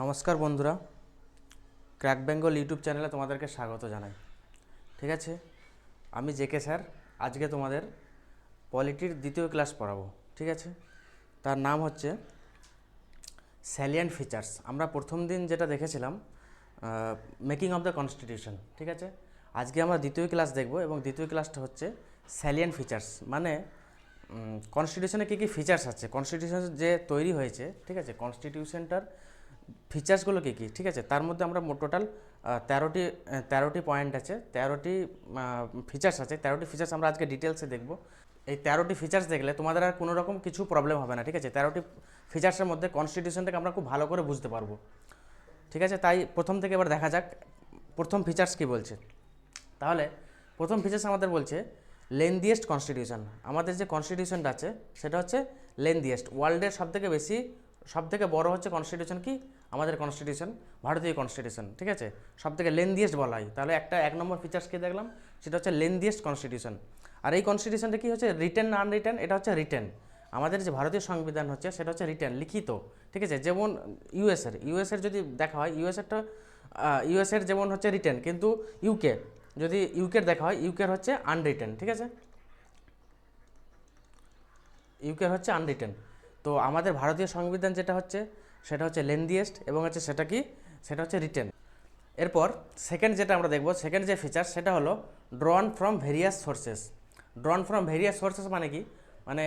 নমস্কার বন্ধুরা, crack Bengal YouTube চ্যানেলে তোমাদেরকে স্বাগত জানাই। ঠিক আছে, আমি জেকে স্যার আজকে তোমাদের পলিটির দ্বিতীয় ক্লাস পড়াবো। ঠিক আছে, তার নাম হচ্ছে স্যালিয়েন্ট ফিচার্স। আমরা প্রথম দিন যেটা দেখেছিলাম মেকিং অফ দ্য কনস্টিটিউশন। ঠিক আছে, আজকে আমরা দ্বিতীয় ক্লাস দেখব এবং দ্বিতীয় ক্লাসটা হচ্ছে স্যালিয়েন্ট ফিচার্স, মানে কনস্টিটিউশনে কী কী ফিচার্স আছে, কনস্টিটিউশন যে তৈরি হয়েছে, ঠিক আছে, কনস্টিটিউশনটার ফিচার্সগুলো কী কী। ঠিক আছে, তার মধ্যে আমরা টোটাল তেরোটি পয়েন্ট আছে, 13টি ফিচার্স আছে। 13টি ফিচার্স আমরা আজকে ডিটেলসে দেখব। এই 13টি ফিচার্স দেখলে তোমাদের আর কোনো রকম কিছু প্রবলেম হবে না। ঠিক আছে, 13টি ফিচার্সের মধ্যে কনস্টিটিউশনটাকে আমরা খুব ভালো করে বুঝতে পারবো। ঠিক আছে, তাই প্রথম থেকে এবার দেখা যাক প্রথম ফিচার্স কী বলছে। তাহলে প্রথম ফিচার্স আমাদের বলছে লেন্দিয়েস্ট কনস্টিটিউশন। আমাদের যে কনস্টিটিউশনটা আছে সেটা হচ্ছে লেন্দিয়েস্ট, ওয়ার্ল্ডের সবথেকে বড় হচ্ছে কনস্টিটিউশন কি আমাদের কনস্টিটিউশন, ভারতীয় কনস্টিটিউশন। ঠিক আছে, সবথেকে লেন্দিয়েস্ট বলা হয়। তাহলে এক নম্বর ফিচার্স কি দেখলাম, সেটা হচ্ছে লেন্দিয়েস্ট কনস্টিটিউশন। আর এই কনস্টিটিউশনটা কি হচ্ছে, রিটেন না আনরিটেন? এটা হচ্ছে রিটেন। আমাদের যে ভারতীয় সংবিধান হচ্ছে সেটা হচ্ছে রিটেন, লিখিত। ঠিক আছে, যেমন ইউএসের যদি দেখা হয়, ইউএসের যেমন হচ্ছে রিটেন, কিন্তু যদি ইউকের দেখা হয়, ইউকের হচ্ছে আনরিটেন। ঠিক আছে, ইউকের হচ্ছে আনরিটেন। তো আমাদের ভারতীয় সংবিধান যেটা হচ্ছে সেটা হচ্ছে লেন্দিয়েস্ট এবং সেটা হচ্ছে রিটেন। এরপর সেকেন্ড যেটা আমরা দেখব, সেকেন্ড যে ফিচার সেটা হলো ড্রন from various sources. ড্রন from various sources মানে কি, মানে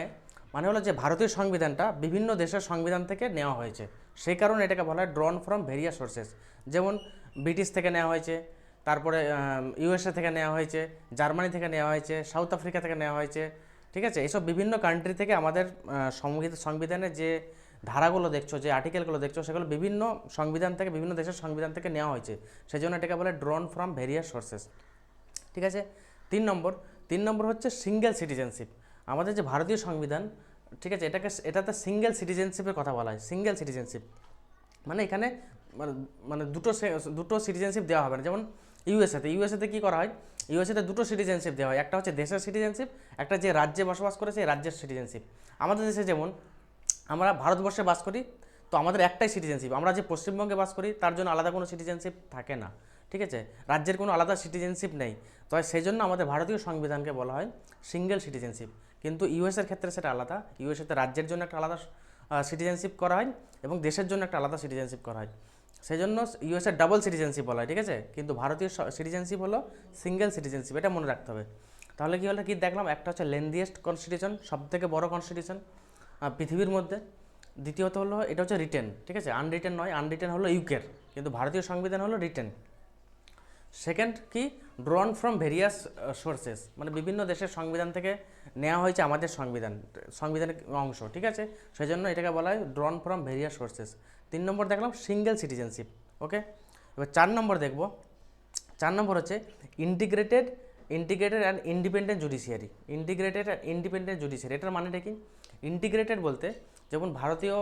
মানে হলো যে ভারতীয় সংবিধানটা বিভিন্ন দেশের সংবিধান থেকে নেওয়া হয়েছে, সেই কারণে এটাকে বলা হয় ড্রন ফ্রম ভেরিয়াস সোর্সেস। যেমন ব্রিটিশ থেকে নেওয়া হয়েছে, তারপরে ইউএসএ থেকে নেওয়া হয়েছে, জার্মানি থেকে নেওয়া হয়েছে, সাউথ আফ্রিকা থেকে নেওয়া হয়েছে। ঠিক আছে, এইসব বিভিন্ন কান্ট্রি থেকে আমাদের সংবিধানের যে ধারাগুলো দেখছো, যে আর্টিকেলগুলো দেখছো, সেগুলো বিভিন্ন দেশের সংবিধান থেকে নেওয়া হয়েছে, সেই জন্য এটাকে বলে ড্রন ফ্রম ভেরিয়াস সোর্সেস। ঠিক আছে, তিন নম্বর হচ্ছে সিঙ্গেল সিটিজেনশিপ। আমাদের যে ভারতীয় সংবিধান, ঠিক আছে, এটাতে সিঙ্গেল সিটিজেনশিপের কথা বলা হয়। সিঙ্গেল সিটিজেনশিপ মানে এখানে মানে মানে দুটো সিটিজেনশিপ দেওয়া হবে না। যেমন ইউএসএতে কী করা হয়, ইউএসএতে দুটো সিটিজেনশিপ দেওয়া হয়, একটা হচ্ছে দেশের সিটিজেনশিপ, একটা যে রাজ্যে বসবাস করে সেই রাজ্যের সিটিজেনশিপ। আমাদের দেশে যেমন আমরা ভারতবর্ষে বাস করি, তো আমাদের একটাই সিটিজেনশিপ। আমরা যে পশ্চিমবঙ্গে বাস করি তার জন্য আলাদা কোনো সিটিজেনশিপ থাকে না। ঠিক আছে, রাজ্যের কোনো আলাদা সিটিজেনশিপ নেই। তো সেই জন্য আমাদের ভারতীয় সংবিধানকে বলা হয় সিঙ্গেল সিটিজেনশিপ। কিন্তু ইউএসের ক্ষেত্রে সেটা আলাদা। ইউএসএতে রাজ্যের জন্য একটা আলাদা সিটিজেনশিপ করা হয় এবং দেশের জন্য একটা আলাদা সিটিজেনশিপ করা হয়। সেই জন্য ইউএসএর ডাবল সিটিজেনশিপ বলা হয়। ঠিক আছে, কিন্তু ভারতীয় সিটিজেনশিপ হলো সিঙ্গেল সিটিজেনশিপ, এটা মনে রাখতে হবে। তাহলে কি দেখলাম, একটা হচ্ছে লেন্দিয়েস্ট কনস্টিটিউশন, সবথেকে বড় কনস্টিটিউশন পৃথিবীর মধ্যে। দ্বিতীয়ত হলো এটা হচ্ছে রিটেন। ঠিক আছে, আনরিটেন নয়, আনরিটেন হলো ইউকের, কিন্তু ভারতীয় সংবিধান হলো রিটেন। সেকেন্ড কি, ড্রন ফ্রম ভেরিয়াস সোর্সেস, মানে বিভিন্ন দেশের সংবিধান থেকে নেওয়া হয়েছে আমাদের সংবিধানের অংশ। ঠিক আছে, সেই জন্য এটাকে বলা হয় ড্রন ফ্রম ভেরিয়াস সোর্সেস। 3 নম্বর দেখলাম সিঙ্গেল সিটিজেনশিপ। ওকে, এবার 4 নম্বর দেখব। 4 নম্বর হচ্ছে ইন্টিগ্রেটেড অ্যান্ড ইন্ডিপেন্ডেন্ট জুডিশিয়ারি। এটার মানেটা কি? ইন্টিগ্রেটেড বলতে, যেমন ভারতীয়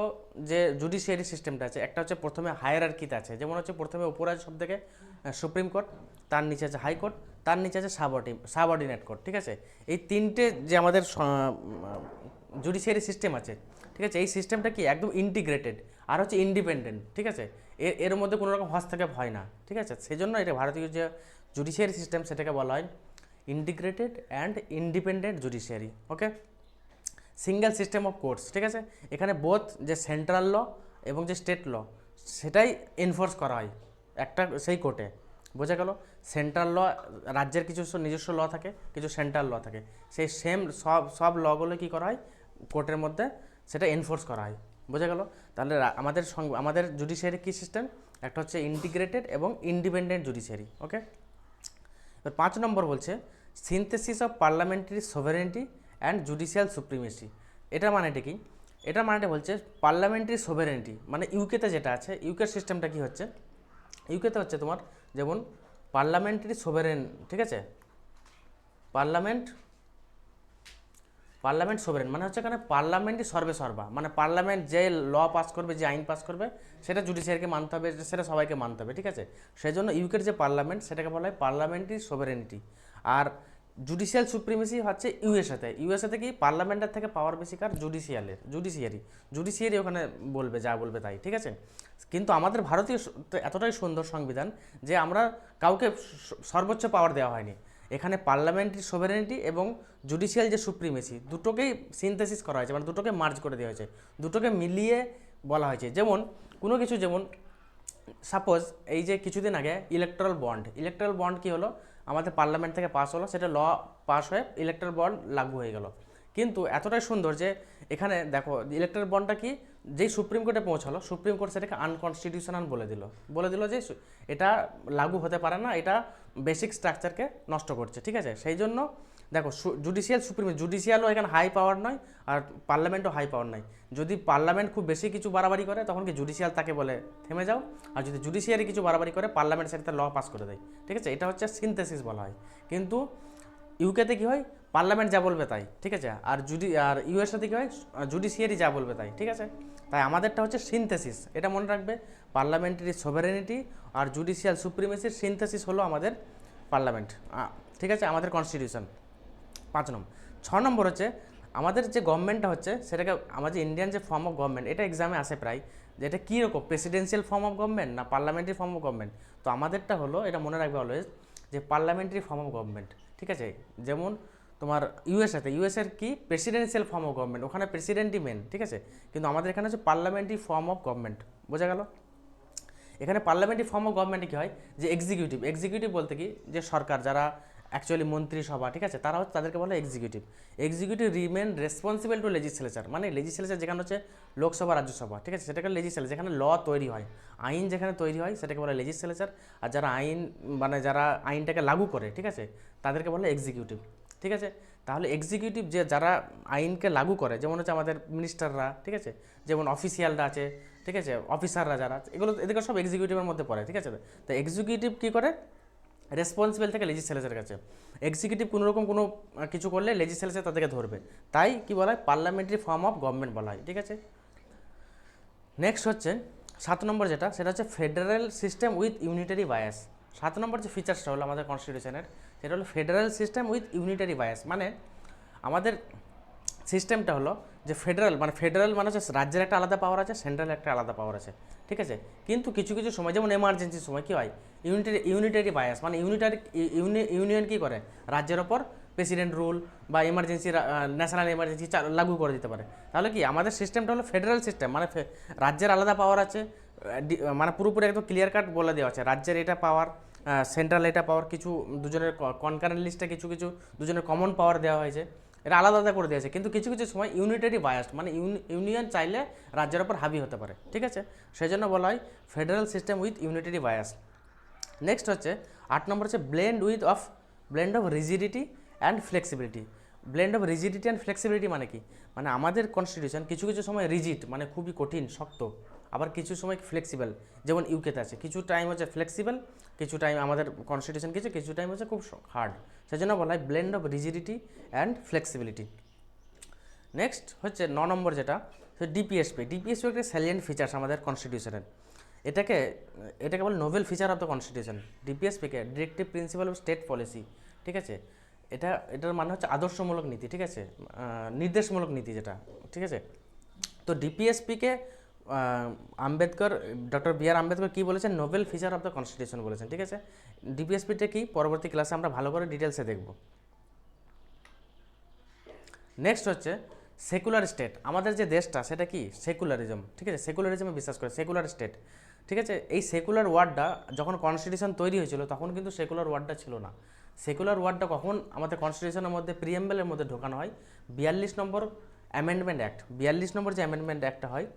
যে জুডিশিয়ারি সিস্টেমটা আছে, একটা হচ্ছে প্রথমে হায়ারার্কিতে আছে, যেমন হচ্ছে প্রথমে উপরে আছে সব থেকে সুপ্রিম কোর্ট, তার নিচে আছে হাইকোর্ট, তার নিচে আছে সাবঅর্ডিনেট কোর্ট। ঠিক আছে, এই তিনটে যে আমাদের জুডিশিয়ারি সিস্টেম আছে, ঠিক আছে, এই সিস্টেমটা কি একদম ইন্টিগ্রেটেড আর হচ্ছে ইন্ডিপেন্ডেন্ট। ঠিক আছে, এর মধ্যে কোনো রকম হস্তক্ষেপ হয় না। ঠিক আছে, সেই জন্য এটা ভারতীয় যে জুডিশিয়ারি সিস্টেম সেটাকে বলা হয় integrated and independent judiciary. Okay, single system of courts. ঠিক আছে, এখানে বোথ যে সেন্ট্রাল ল এবং যে স্টেট ল সেটাই এনফোর্স করা হয় একটা সেই কোর্টে। বোঝা গেল, সেন্ট্রাল ল, রাজ্যের কিছু নিজস্ব ল থাকে, কিছু সেন্ট্রাল ল থাকে, সেই সেম সব লগুলো কী করা হয় কোর্টের মধ্যে, সেটা এনফোর্স করা হয়। বোঝা গেল, তাহলে আমাদের জুডিশিয়ারি কী সিস্টেম, একটা হচ্ছে ইন্টিগ্রেটেড এবং ইন্ডিপেন্ডেন্ট জুডিশিয়ারি। ওকে, এবার 5 নম্বর বলছে synthesis of parliamentary sovereignty and judicial supremacy. এটার মানেটা কি? এটার মানেটা বলছে পার্লামেন্টারি সোভারেনিটি, মানে ইউকেতে যেটা আছে, ইউকের সিস্টেমটা কি হচ্ছে, ইউকেতে হচ্ছে তোমার যেমন পার্লামেন্টারি সোভারেন। ঠিক আছে, পার্লামেন্ট সোভারেন মানে হচ্ছে এখানে পার্লামেন্টই সর্বা, মানে পার্লামেন্ট যে ল পাস করবে, যে আইন পাস করবে, সেটা জুডিশিয়ারিকে মানতে হবে, সেটা সবাইকে মানতে হবে। ঠিক আছে, সেই জন্য ইউকের যে পার্লামেন্ট সেটাকে বলা হয় পার্লামেন্টারি সোভারেনিটি। আর জুডিশিয়াল সুপ্রিমেসি হচ্ছে ইউএসএতে কি পার্লামেন্টের থেকে পাওয়ার বেশি কার জুডিশিয়ারি ওখানে বলবে যা বলবে তাই, ঠিক আছে। কিন্তু আমাদের ভারতীয় এতটাই সুন্দর সংবিধান যে আমরা কাউকে সর্বোচ্চ পাওয়ার দেওয়া হয়নি। এখানে পার্লামেন্টারি সোভেরেনিটি এবং জুডিশিয়াল যে সুপ্রিমেসি দুটোকেই সিনথেসিস করা হয়েছে, মানে দুটোকে মার্জ করে দেওয়া হয়েছে, দুটোকে মিলিয়ে বলা হয়েছে। যেমন কোনো কিছু, যেমন সাপোজ এই যে কিছুদিন আগে ইলেকট্রাল বন্ড কী হলো, আমাদের পার্লামেন্ট থেকে পাস হলো, সেটা ল পাস হয়ে ইলেকট্রাল বন্ড লাগু হয়ে গেল। কিন্তু এতটাই সুন্দর যে এখানে দেখো ইলেকট্রাল বন্ডটা কি, যেই সুপ্রিম কোর্টে পৌঁছালো, সুপ্রিম কোর্ট সেটাকে আনকনস্টিটিউশনাল বলে দিল যে এটা লাগু হতে পারে না, এটা বেসিক স্ট্রাকচারকে নষ্ট করছে, ঠিক আছে। সেই জন্য দেখো জুডিশিয়ালও এখানে হাই পাওয়ার নয়, আর পার্লামেন্টও হাই পাওয়ার নয়। যদি পার্লামেন্ট খুব বেশি কিছু বাড়াবাড়ি করে তখন কি জুডিশিয়াল তাকে বলে থেমে যাও, আর যদি জুডিশিয়ারি কিছু বাড়াবাড়ি করে পার্লামেন্ট সেটাতে ল পাস করে দেয়, ঠিক আছে। এটা হচ্ছে সিনথেসিস বলা হয়। কিন্তু ইউকেতে কী হয়, পার্লামেন্ট যা বলবে তাই, ঠিক আছে। আর ইউএসএতে কী হয়, জুডিশিয়ারি যা বলবে তাই, ঠিক আছে। তাই আমাদেরটা হচ্ছে সিনথেসিস, এটা মনে রাখবে। পার্লামেন্টারি সোভারেনিটি আর জুডিশিয়াল সুপ্রিমেসির সিনথেসিস হলো আমাদের পার্লামেন্ট, ঠিক আছে, আমাদের কনস্টিটিউশন। 6 নম্বর হচ্ছে আমাদের যে গভর্নমেন্টটা হচ্ছে সেটাকে আমাদের ইন্ডিয়ান যে ফর্ম অফ গভর্নমেন্ট, এটা এক্সামে আসে প্রায়, যে এটা কীরকম প্রেসিডেন্সিয়াল ফর্ম অফ গভর্নমেন্ট না পার্লামেন্টারি ফর্ম অফ গভর্নমেন্ট। তো আমাদেরটা হলো, এটা মনে রাখবে অলওয়েজ, যে পার্লামেন্টারি ফর্ম অফ গভর্নমেন্ট, ঠিক আছে। যেমন তোমার ইউএসএর কি প্রেসিডেন্সিয়াল ফর্ম অফ গভর্নমেন্ট, ওখানে প্রেসিডেন্টই মেন, ঠিক আছে। কিন্তু আমাদের এখানে হচ্ছে পার্লামেন্টারি ফর্ম অফ গভর্নমেন্ট, বোঝা গেল। এখানে পার্লামেন্টারি ফর্ম অফ গভর্নমেন্টে কী হয়, যে এক্সিকিউটিভ বলতে কি, যে সরকার যারা অ্যাকচুয়ালি মন্ত্রিসভা, ঠিক আছে, তারা হচ্ছে তাদেরকে বলে executive remain responsible to legislature, মানে লেজিসলেচার যেখানে হচ্ছে লোকসভা রাজ্যসভা, ঠিক আছে, সেটাকে লেজিসলেচার, যেখানে ল তৈরি হয়, আইন যেখানে তৈরি হয় সেটাকে বলে লেজিসলেচার। আর যারা যারা আইনটাকে লাগু করে, ঠিক আছে, তাদেরকে বলে এক্সিকিউটিভ, ঠিক আছে। তাহলে এক্সিকিউটিভ যে যারা আইনকে লাগু করে, যেমন হচ্ছে আমাদের মিনিস্টাররা, ঠিক আছে, যেমন অফিসিয়ালরা আছে, ঠিক আছে, অফিসাররা যারা, এদেরকে সব এক্সিকিউটিভের মধ্যে পড়ে, ঠিক আছে। তো এক্সিকিউটিভ কী করে, রেসপন্সিবল থেকে লেজিসলেচারের কাছে। এক্সিকিউটিভ কোনোরকম কোনো কিছু করলে লেজিসলেচার তাদেরকে ধরবে, তাই কি বলা হয়, পার্লামেন্টারি ফর্ম অফ গভর্নমেন্ট বলা হয়, ঠিক আছে। নেক্সট হচ্ছে 7 নম্বর যেটা, সেটা হচ্ছে federal system with unitary bias. 7 নম্বর যে ফিচার্সটা হলো আমাদের কনস্টিটিউশনের, সেটা হলো federal system with unitary bias. মানে আমাদের সিস্টেমটা হলো যে ফেডারেল মানে হচ্ছে রাজ্যের একটা আলাদা পাওয়ার আছে, সেন্ট্রালের একটা আলাদা পাওয়ার আছে, ঠিক আছে। কিন্তু কিছু কিছু সময়, যেমন এমার্জেন্সির সময় কী হয়, ইউনিটারি বায়াস, মানে ইউনিয়ন কী করে, রাজ্যের ওপর প্রেসিডেন্ট রুল বা ন্যাশনাল এমার্জেন্সি লাগু করে দিতে পারে। তাহলে কি আমাদের সিস্টেমটা হলো ফেডারেল সিস্টেম, মানে রাজ্যের আলাদা পাওয়ার আছে, মানে পুরোপুরি একদম ক্লিয়ার কাট বলে দেওয়া আছে, রাজ্যের এটা পাওয়ার, সেন্ট্রাল এটা পাওয়ার, কিছু দুজনের কনকারেন্ট লিস্টে কিছু দুজনের কমন পাওয়ার দেওয়া হয়েছে, এটা আলাদা আলাদা করে দিয়েছে। কিন্তু কিছু কিছু সময় ইউনিটারি বায়াসড, মানে ইউনিয়ন চাইলে রাজ্যের ওপর হাবি হতে পারে, ঠিক আছে। সেই জন্য বলা হয় federal system with unitary bias. Next হচ্ছে 8 নম্বর হচ্ছে blend of rigidity and flexibility. Blend of rigidity and flexibility মানে কি, মানে আমাদের কনস্টিটিউশন কিছু কিছু সময় রিজিড, মানে খুবই কঠিন শক্ত, আবার কিছু সময় ফ্লেক্সিবল, যেমন ইউকেতে আছে, কিছু টাইম হচ্ছে ফ্লেক্সিবল, কিছু টাইম আমাদের কনস্টিটিউশন কিছু টাইম হচ্ছে খুব হার্ড। সেই জন্য বলা হয় blend of rigidity and flexibility. Next হচ্ছে 9 নম্বর যেটা, ডিপিএসপি একটা স্যালিয়েন্ট ফিচার্স আমাদের কনস্টিটিউশনের। এটাকে বলে noble feature of the constitution. ডিপিএসপিকে directive principle of state policy, ঠিক আছে। এটার মানে হচ্ছে আদর্শমূলক নীতি, ঠিক আছে, নির্দেশমূলক নীতি যেটা, ঠিক আছে। তো ডিপিএসপিকে ডক্টর বি.আর. আম্বেদকর কী বলেছেন, Nobel feature of the constitution বলেছেন, ঠিক আছে। ডিপিএসপিটা কি পরবর্তী ক্লাসে আমরা ভালো করে ডিটেলসে দেখব। নেক্সট হচ্ছে সেকুলার স্টেট। আমাদের যে দেশটা সেটা কি সেকুলারিজম, ঠিক আছে, সেকুলারিজমে বিশ্বাস করে, সেকুলার স্টেট, ঠিক আছে। এই সেকুলার ওয়ার্ডটা যখন কনস্টিটিউশন তৈরি হয়েছিল তখন কিন্তু সেকুলার ওয়ার্ডটা ছিল না। সেকুলার ওয়ার্ডটা কখন আমাদের কনস্টিটিউশনের মধ্যে প্রিএম্বলের মধ্যে ঢোকানো হয়, 42 নম্বর অ্যামেন্ডমেন্ট অ্যাক্ট। 42 নম্বর যে অ্যামেন্ডমেন্ট অ্যাক্টটা হয়,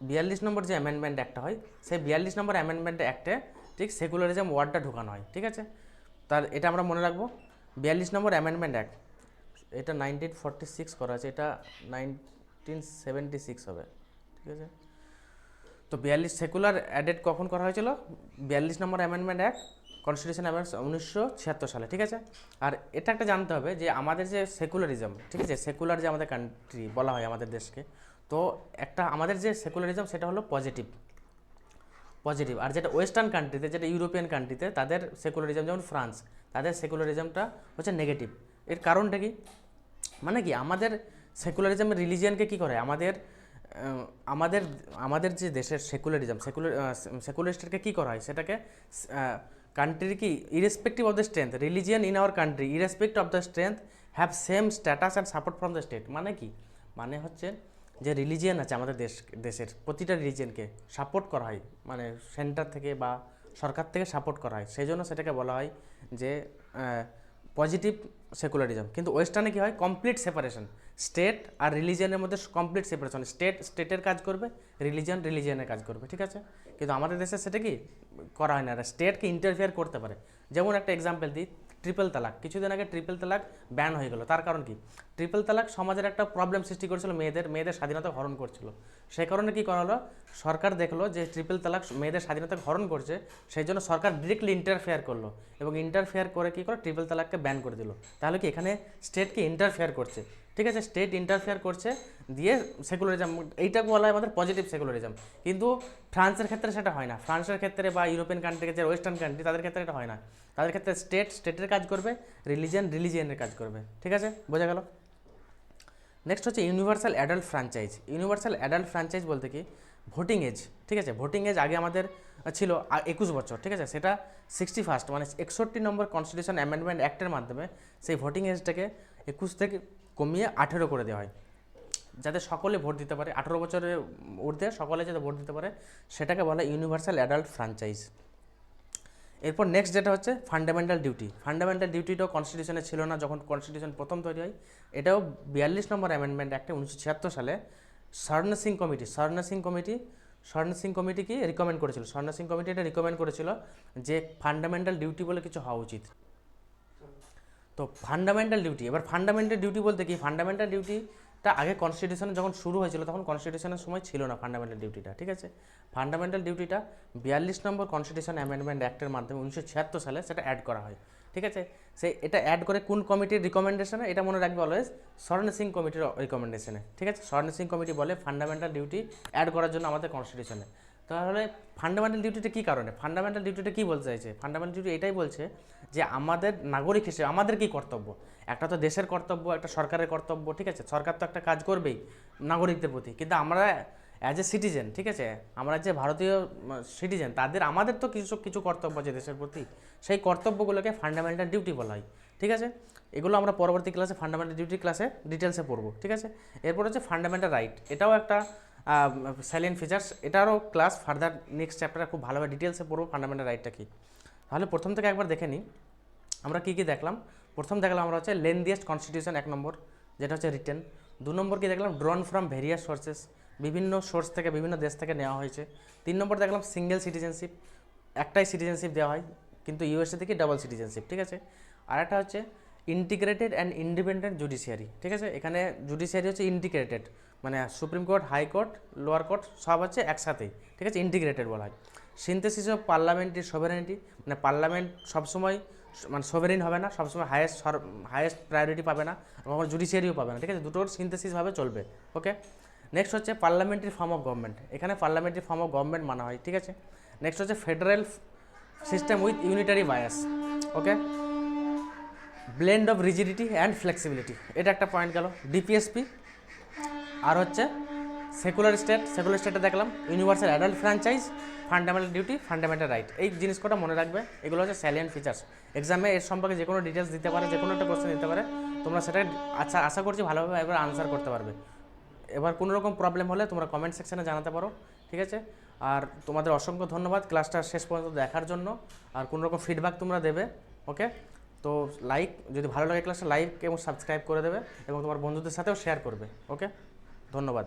42 নম্বর যে অ্যামেন্ডমেন্ট অ্যাক্টটা হয়, সেই 42 নম্বর অ্যামেন্ডমেন্ট অ্যাক্টে ঠিক সেকুলারিজম ওয়ার্ডটা ঢোকানো হয়, ঠিক আছে। এটা আমরা মনে রাখবো, 42 নম্বর অ্যামেন্ডমেন্ট অ্যাক্ট, এটা 1946 করা আছে, এটা 1976 হবে, ঠিক আছে। তো 42 সেকুলার অ্যাডেড কখন করা হয়েছিল, 42 নম্বর অ্যামেন্ডমেন্ট অ্যাক্ট কনস্টিটিউশন অ্যামেন্ডমেন্ট 1976 সালে, ঠিক আছে। আর এটা একটা জানতে হবে যে আমাদের যে সেকুলারিজম, ঠিক আছে, সেকুলার যে আমাদের কান্ট্রি বলা হয় আমাদের দেশকে, তো আমাদের যে সেকুলারিজম সেটা হলো পজিটিভ। পজিটিভ। আর যেটা ওয়েস্টার্ন কান্ট্রিতে, যেটা ইউরোপিয়ান কান্ট্রিতে, তাদের সেকুলারিজম, যেমন ফ্রান্স, তাদের সেকুলারিজমটা হচ্ছে নেগেটিভ। এর কারণটা কি? মানে কি, আমাদের সেকুলারিজমের রিলিজিয়ানকে কী করে, আমাদের আমাদের যে দেশের সেকুলারিজম, সেকুলারিস্টকে কী করা হয়, সেটাকে কান্ট্রির কি irrespective of the strength, religion in our country irrespective of the strength have same status and support from the state. মানে কি, মানে হচ্ছে যে রিলিজিয়ান আছে আমাদের দেশের প্রতিটা রিলিজিয়ানকে সাপোর্ট করা হয়, মানে সেন্টার থেকে বা সরকার থেকে সাপোর্ট করা হয়, সেই জন্য সেটাকে বলা হয় যে পজিটিভ সেকুলারিজম। কিন্তু ওয়েস্টার্নে কী হয়, কমপ্লিট সেপারেশন, স্টেট আর রিলিজিয়ানের মধ্যে কমপ্লিট সেপারেশন, স্টেটের কাজ করবে, রিলিজিয়ানের কাজ করবে, ঠিক আছে। কিন্তু আমাদের দেশে সেটা কি করা হয় না, স্টেটকে ইন্টারফেয়ার করতে পারে। যেমন একটা এক্সাম্পল দিই, ট্রিপল তালাক। কিছুদিন আগে ট্রিপল তালাক ব্যান হয়ে গেল। তার কারণ কি, ট্রিপল তালাক সমাজের একটা প্রবলেম সৃষ্টি করেছিল, মেয়েদের স্বাধীনতা হরণ করছিল। সেই কারণে কী করা হলো, সরকার দেখলো যে ট্রিপল তালাক মেয়েদের স্বাধীনতা হরণ করছে, সেই জন্য সরকার ডিরেক্টলি ইন্টারফেয়ার করলো, এবং ইন্টারফেয়ার করে কী করে ট্রিপল তালাককে ব্যান করে দিল। তাহলে কি এখানে স্টেটকে ইন্টারফেয়ার করছে, ঠিক আছে, স্টেট ইন্টারফেয়ার করছে, দিয়ে সেকুলারিজম, এইটাকে বলা হয় আমাদের পজিটিভ সেকুলারিজম। কিন্তু ফ্রান্সের ক্ষেত্রে সেটা হয় না, ফ্রান্সের ক্ষেত্রে বা ইউরোপিয়ান কান্ট্রি, যে ওয়েস্টার্ন কান্ট্রি, তাদের ক্ষেত্রে এটা হয় না। তাদের ক্ষেত্রে স্টেটের কাজ করবে, রিলিজিয়ানের কাজ করবে, ঠিক আছে, বোঝা গেল। নেক্সট হচ্ছে universal adult franchise. Universal adult franchise বলতে কি, ভোটিং এজ, ঠিক আছে, ভোটিং এজ আগে আমাদের ছিল 21 বছর, ঠিক আছে, সেটা 61 মানে 61 নম্বর কনস্টিটিউশন অ্যামেন্ডমেন্ট অ্যাক্টের মাধ্যমে সেই ভোটিং এজটাকে 21 থেকে কমিয়ে 18 করে দেওয়া হয়, যাতে সকলে ভোট দিতে পারে, 18 বছরের ঊর্ধ্বে সকলে যাতে ভোট দিতে পারে, সেটাকে বলা ইউনিভার্সাল অ্যাডাল্ট ফ্র্যাঞ্চাইজ। এরপর নেক্সট যেটা হচ্ছে ফান্ডামেন্টাল ডিউটি। ফান্ডামেন্টাল ডিউটিটাও কনস্টিটিউশনে ছিল না যখন কনস্টিটিউশন প্রথম তৈরি হয়। এটাও 42 নম্বর অ্যামেন্ডমেন্ট অ্যাক্টে 1976 সালে স্বর্ণ সিং কমিটি কি রিকমেন্ড করেছিল, স্বর্ণ সিং কমিটি এটা রিকমেন্ড করেছিল যে ফান্ডামেন্টাল ডিউটি বলে কিছু হওয়া উচিত। তো ফান্ডামেন্টাল ডিউটি, এবার ফান্ডামেন্টাল ডিউটি বলতে কি, ফান্ডামেন্টাল ডিউটিটা আগে কনস্টিটিউশন যখন শুরু হয়েছিল তখন কনস্টিটিউশনের সময় ছিল না ফান্ডামেন্টাল ডিউটিটা, ঠিক আছে। ফান্ডামেন্টাল ডিউটিটা 42 নম্বর কনস্টিটিউশন অ্যামেন্ডমেন্ট অ্যাক্টের মাধ্যমে 1976 সালে সেটা অ্যাড করা হয়, ঠিক আছে। এটা অ্যাড করে কোন কমিটির রিকমেন্ডেশনে, এটা মনে রাখবে অলওয়েজ, স্বর্ণ সিং কমিটির রিকমেন্ডেশনে, ঠিক আছে। স্বর্ণ সিং কমিটি বলে ফান্ডামেন্টাল ডিউটি অ্যাড করার জন্য আমাদের কনস্টিটিউশনে। তাহলে ফান্ডামেন্টাল ডিউটিটা কী কারণে, ফান্ডামেন্টাল ডিউটিটা কী বলতে চাইছে, ফান্ডামেন্টাল ডিউটি এটাই বলছে যে আমাদের নাগরিক হিসেবে আমাদের কী কর্তব্য, একটা তো দেশের কর্তব্য, একটা সরকারের কর্তব্য, ঠিক আছে, সরকার তো একটা কাজ করবেই নাগরিকদের প্রতি, কিন্তু আমরা অ্যাজ এ সিটিজেন, ঠিক আছে, আমরা যে ভারতীয় সিটিজেন, আমাদের তো কিছু কর্তব্য আছে দেশের প্রতি, সেই কর্তব্যগুলোকে ফান্ডামেন্টাল ডিউটি বলা হয়, ঠিক আছে। এগুলো আমরা পরবর্তী ক্লাসে ফান্ডামেন্টাল ডিউটি ক্লাসে ডিটেলসে পড়বো, ঠিক আছে। এরপর হচ্ছে ফান্ডামেন্টাল রাইট, এটাও একটা সাইলেন্ট ফিচার্স, এটারও ক্লাস ফার্দার নেক্সট চ্যাপ্টারে খুব ভালোভাবে ডিটেলসে পড়বো ফান্ডামেন্টাল রাইটটা কী। তাহলে প্রথম থেকে একবার দেখে নিই আমরা কী কী দেখলাম। প্রথম দেখলাম আমরা হচ্ছে লেন্দিয়েস্ট কনস্টিটিউশন, 1 নম্বর, যেটা হচ্ছে রিটেন। 2 নম্বর কি দেখলাম, ড্রন ফ্রম ভেরিয়াস সোর্সেস, বিভিন্ন সোর্স থেকে বিভিন্ন দেশ থেকে নেওয়া হয়েছে। 3 নম্বর দেখলাম সিঙ্গেল সিটিজেনশিপ, একটাই সিটিজেনশিপ দেওয়া হয়, কিন্তু ইউএসএ থেকে ডাবল সিটিজেনশিপ, ঠিক আছে। আর একটা হচ্ছে ইন্টিগ্রেটেড অ্যান্ড ইন্ডিপেন্ডেন্ট জুডিশিয়ারি, ঠিক আছে। এখানে জুডিশিয়ারি হচ্ছে ইন্টিগ্রেটেড, মানে supreme court, high court, lower court সব হচ্ছে একসাথেই, ঠিক আছে, ইন্টিগ্রেটেড বলা হয়। সিনথেসিস অফ পার্লামেন্টারি সভারেনিটি, মানে পার্লামেন্ট সবসময় মানে সোভেরিন হবে না, সবসময় হায়েস্ট প্রায়োরিটি পাবে না, এবং জুডিশিয়ারিও পাবে না, ঠিক আছে, দুটোর সিনথেসিসভাবে চলবে, ওকে। নেক্সট হচ্ছে পার্লামেন্টারি ফর্ম অফ গভর্নমেন্ট, এখানে পার্লামেন্টারি ফর্ম অফ গভর্নমেন্ট মানা হয়, ঠিক আছে। নেক্সট হচ্ছে federal system with unitary bias, okay. Blend of rigidity and flexibility, এটা একটা পয়েন্ট গেল। ডিপিএসপি, আর হচ্ছে সেকুলার স্টেটে দেখলাম universal adult franchise, fundamental duty, fundamental right, এই জিনিস কটা মনে রাখবে, এগুলো হচ্ছে স্যালিয়েন্ট ফিচার্স। এক্সামে এর সম্পর্কে যে কোনো ডিটেলস দিতে পারে, যে কোনো একটা কোশ্চেন দিতে পারে, তোমরা সেটা আশা করছি ভালোভাবে এবার আনসার করতে পারবে। এবার কোনো রকম প্রবলেম হলে তোমরা কমেন্ট সেকশনে জানাতে পারো, ঠিক আছে। আর তোমাদের অসংখ্য ধন্যবাদ ক্লাসটা শেষ পর্যন্ত দেখার জন্য, আর কোনো রকম ফিডব্যাক তোমরা দেবে, ওকে। তো যদি ভালো লাগে ক্লাসটা লাইক এবং সাবস্ক্রাইব করে দেবে, এবং তোমার বন্ধুদের সাথেও শেয়ার করবে, ওকে। ধন্যবাদ।